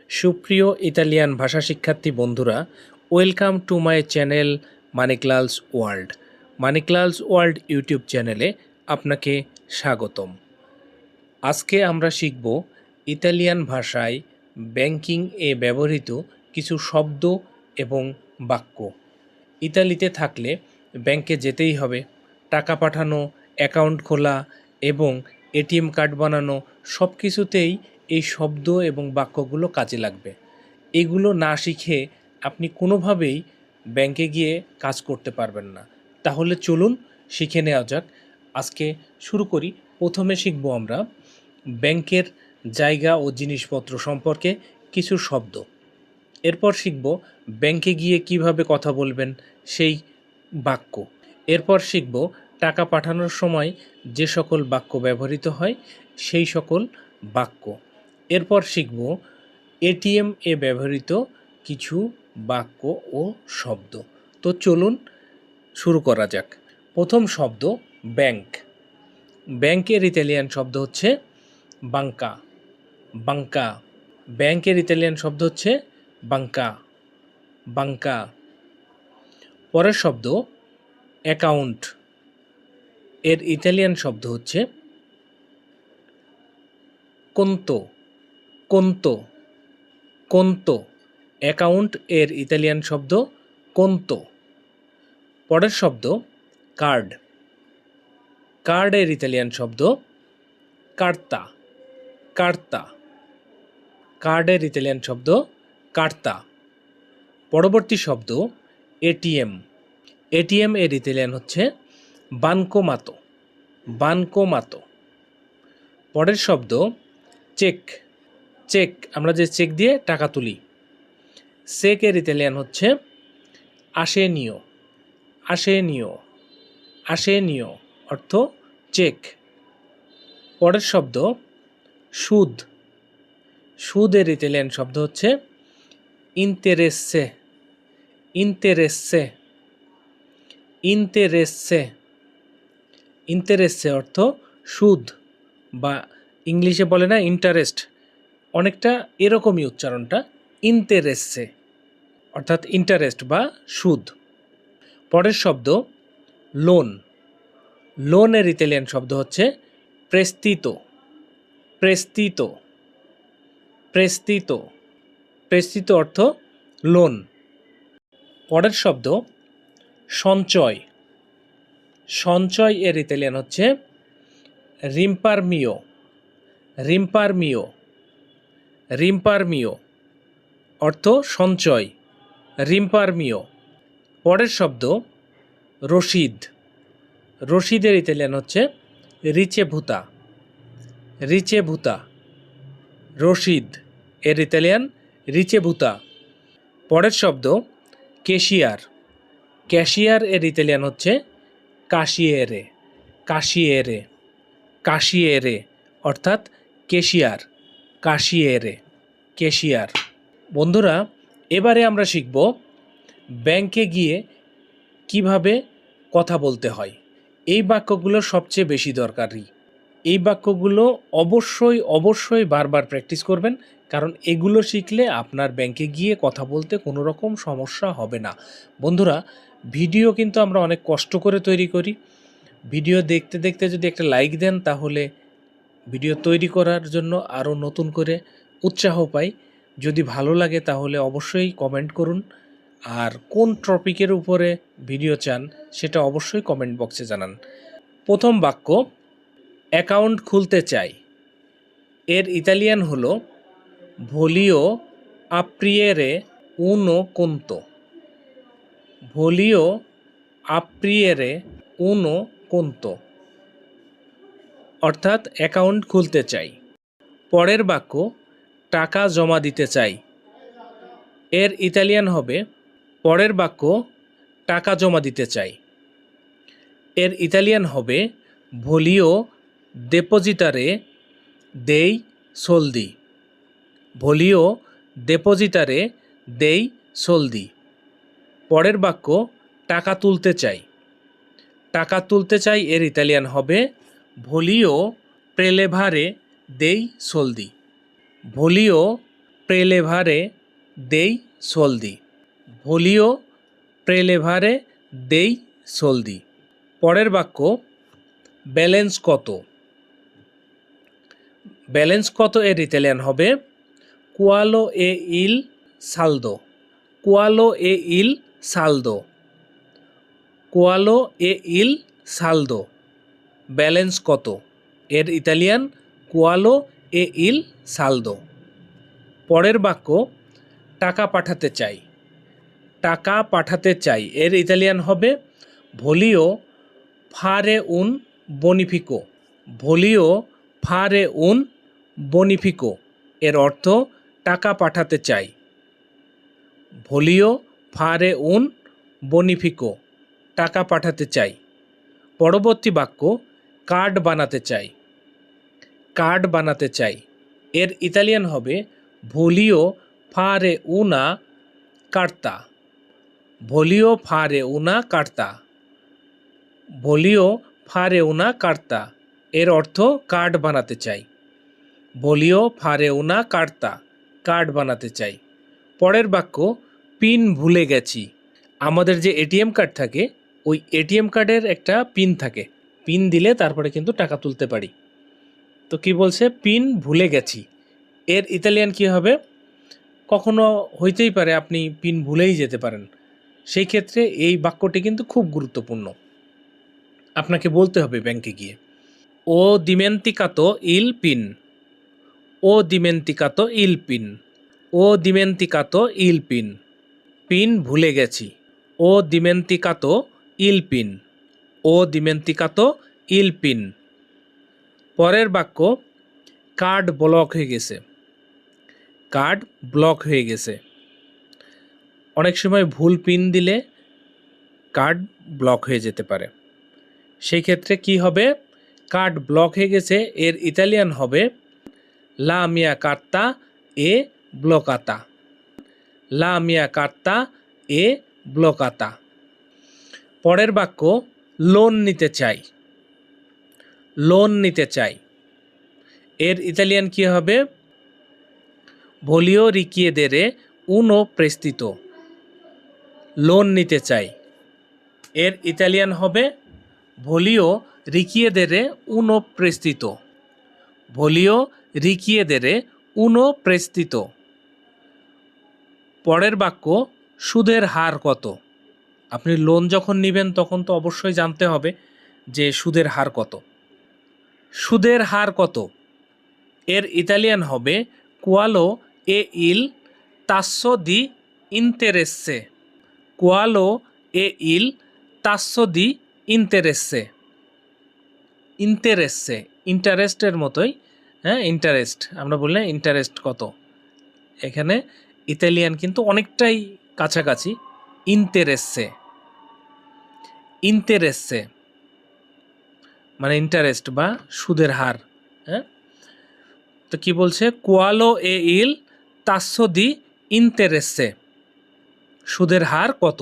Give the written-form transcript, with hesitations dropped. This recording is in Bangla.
সুপ্রিয় ইতালিয়ান ভাষা শিক্ষার্থী বন্ধুরা, welcome to my channel Maniklal's world. Maniklal's world YouTube চ্যানেলে আপনাকে স্বাগতম। আজকে আমরা শিখব ইতালিয়ান ভাষায় ব্যাংকিং এ ব্যবহৃত কিছু শব্দ এবং বাক্য। ইতালিতে থাকলে ব্যাংকে যেতেই হবে। টাকা পাঠানো, অ্যাকাউন্ট খোলা এবং এটিএম কার্ড বানানো সব কিছুতেই এই শব্দ এবং বাক্যগুলো কাজে লাগবে। এগুলো না শিখে আপনি কোনোভাবেই ব্যাংকে গিয়ে কাজ করতে পারবেন না। তাহলে চলুন শিখে নেওয়া যাক। আজকে শুরু করি। প্রথমে শিখব আমরা ব্যাংকের জায়গা ও জিনিসপত্র সম্পর্কে কিছু শব্দ। এরপর শিখব ব্যাংকে গিয়ে কিভাবে কথা বলবেন সেই বাক্য। এরপর শিখব টাকা পাঠানোর সময় যে সকল বাক্য ব্যবহৃত হয় সেই সকল বাক্য। এরপর শিখব এটিএম এ ব্যবহৃত কিছু বাক্য ও শব্দ। তো চলুন শুরু করা যাক। প্রথম শব্দ ব্যাংক। ব্যাংকের ইতালিয়ান শব্দ হচ্ছে বাঙ্কা। বাঙ্কা। ব্যাংকের ইতালিয়ান শব্দ হচ্ছে বাঙ্কা। বাঙ্কা। পরের শব্দ অ্যাকাউন্ট। এর ইতালিয়ান শব্দ হচ্ছে কন্তো। কন্তো। কন্তো। অ্যাকাউন্ট এর ইতালিয়ান শব্দ কন্তো। পরের শব্দ কার্ড। কার্ড এর ইতালিয়ান শব্দ কার্তা। কার্তা। কার্ডের ইতালিয়ান শব্দ কার্তা। পরবর্তী শব্দ এটিএম। এটিএম এর ইতালিয়ান হচ্ছে বানকোমাতো। বানকোমাতো। পরের শব্দ চেক। চেক, আমরা যে চেক দিয়ে টাকা তুলি। চেক এর ইতালিয়ান হচ্ছে আসেনিও। আসেনিও। আসেনিও অর্থ চেক। পরের শব্দ সুদ। সুদের ইতালিয়ান শব্দ হচ্ছে ইন্তেরেসে। ইন্তেরেসে। ইন্তেরেসে। ইন্তেরেসে অর্থ সুদ, বা ইংলিশে বলে না ইন্টারেস্ট, অনেকটা এরকমই উচ্চারণটা, ইন্তেরেসে অর্থাৎ ইন্টারেস্ট বা সুদ। পরের শব্দ লোন। লোনের ইতালিয়ান শব্দ হচ্ছে প্রেস্তিতো। প্রেস্তিতো। প্রেস্তিতো। প্রেস্তিতো অর্থ লোন। পরের শব্দ সঞ্চয়। সঞ্চয় এর ইতালিয়ান হচ্ছে রিম্পারমিও। রিম্পারমিও। রিম্পারমিও অর্থ সঞ্চয়। রিম্পারমিও। পরের শব্দ রসিদ। রসিদের ইতালিয়ান হচ্ছে রিচেভুতা। রিচেভুতা। রসিদ এর ইতালিয়ান রিচেভুতা। পরের শব্দ ক্যাশিয়ার। ক্যাশিয়ার এর ইতালিয়ান হচ্ছে কাশিয়েরে। কাশিয়েরে। কাশিয়েরে অর্থাৎ ক্যাশিয়ার। কাশিয়েরে। ক্যাশিয়ার। বন্ধুরা, এবারে আমরা শিখব ব্যাংকে গিয়ে কিভাবে কথা বলতে হয়। এই বাক্যগুলো সবচেয়ে বেশি দরকারি। এই বাক্যগুলো অবশ্যই অবশ্যই বারবার প্র্যাকটিস করবেন, কারণ এগুলো শিখলে আপনার ব্যাংকে গিয়ে কথা বলতে কোনো রকম সমস্যা হবে না। বন্ধুরা, ভিডিও কিন্তু আমরা অনেক কষ্ট করে তৈরি করি। ভিডিও দেখতে দেখতে যদি একটা লাইক দেন তাহলে ভিডিও তৈরি করার জন্য আরও নতুন করে উৎসাহ পাই। যদি ভালো লাগে তাহলে অবশ্যই কমেন্ট করুন, আর কোন টপিকের উপরে ভিডিও চান সেটা অবশ্যই কমেন্ট বক্সে জানান। প্রথম বাক্য অ্যাকাউন্ট খুলতে চাই। এর ইতালিয়ান হলো ভোলিও আপ্রিয়েরে উনো কন্তো। ভোলিও আপ্রিয়েরে উনো কন্তো অর্থাৎ অ্যাকাউন্ট খুলতে চাই। পরের বাক্য টাকা জমা দিতে চাই। এর ইতালিয়ান হবে পরের বাক্য টাকা জমা দিতে চাই। এর ইতালিয়ান হবে ভোলিও দেপোজিটারে দেই সোলদি। ভোলিও দেপোজিটারে দেই সোলদি। পরের বাক্য টাকা তুলতে চাই। টাকা তুলতে চাই এর ইতালিয়ান হবে ভোলিও প্রেলেভারে দেই সোলদি। ভোলিও prelevare dei soldi, voglio prelevare dei soldi। পরের বাক্য ব্যালেন্স কত, ব্যালেন্স কত এর ইতালিয়ান হবে qualo è il saldo, qualo è il saldo, qualo è il saldo, balance কত এর ইতালিয়ান qualo è il saldo। পরের বাক্য টাকা পাঠাতে চাই, টাকা পাঠাতে চাই এর ইতালিয়ান হবে voglio fare un bonifico, voglio fare un bonifico, এর অর্থ টাকা পাঠাতে চাই, voglio fare un bonifico, টাকা পাঠাতে চাই। পরবর্তী বাক্য কার্ড বানাতে চাই, কার্ড বানাতে চাই এর ইতালিয়ান হবে voglio fare una carta, voglio fare una carta, voglio fare una carta, এর অর্থ কার্ড বানাতে চাই, voglio fare una carta, card বানাতে চাই। পরের বাক্য পিন ভুলে গেছি, আমাদের যে এটিএম কার্ড থাকে ওই এটিএম কার্ডের একটা পিন থাকে, পিন দিলে তারপরে কিন্তু টাকা তুলতে পারি। তো কি বলছে পিন ভুলে গেছি এর ইতালিয়ান কি হবে, কখনো হইতেই পারে আপনি পিন ভুলেই যেতে পারেন, সেই ক্ষেত্রে এই বাক্যটি কিন্তু খুব গুরুত্বপূর্ণ, আপনাকে বলতে হবে ব্যাংকে গিয়ে ও dimenticato il pin, ও dimenticato il pin, ও dimenticato il pin, পিন ভুলে গেছি, ও dimenticato il pin, ও dimenticato il pin। পরের বাক্য কার্ড ব্লক হয়ে গেছে, কার্ড ব্লক হয়ে গেছে, অনেক সময় ভুল পিন দিলে কার্ড ব্লক হয়ে যেতে পারে, সেই ক্ষেত্রে কি হবে কার্ড ব্লক হয়ে গেছে এর ইতালিয়ান হবে la mia carta è bloccata, la mia carta è bloccata। পরের বাক্য লোন নিতে চাই, লোন নিতে চাই এর ইতালিয়ান কি হবে voglio richiedere uno prestito, loan নিতে চাই এর ইতালিয়ান হবে voglio richiedere uno prestito, voglio richiedere uno prestito। পরের বাক্য সুদের হার কত, আপনি লোন যখন নেবেন তখন তো অবশ্যই জানতে হবে যে সুদের হার কত, সুদের হার কত এর ইতালিয়ান হবে qualo è il tasso di interesse, qualo è il tasso di interesse, ইন্টারেস্টে ইন্টারেস্টের মতোই, হ্যাঁ ইন্টারেস্ট আমরা বললে ইন্টারেস্ট কত, এখানে ইতালিয়ান কিন্তু অনেকটাই কাছাকাছি ইন্টারেস্টে, ইন্টারেস্টে মানে ইন্টারেস্ট বা সুদের হার, হ্যাঁ তো কি বলছে qualo è il tasso di interesse, সুদের হার কত।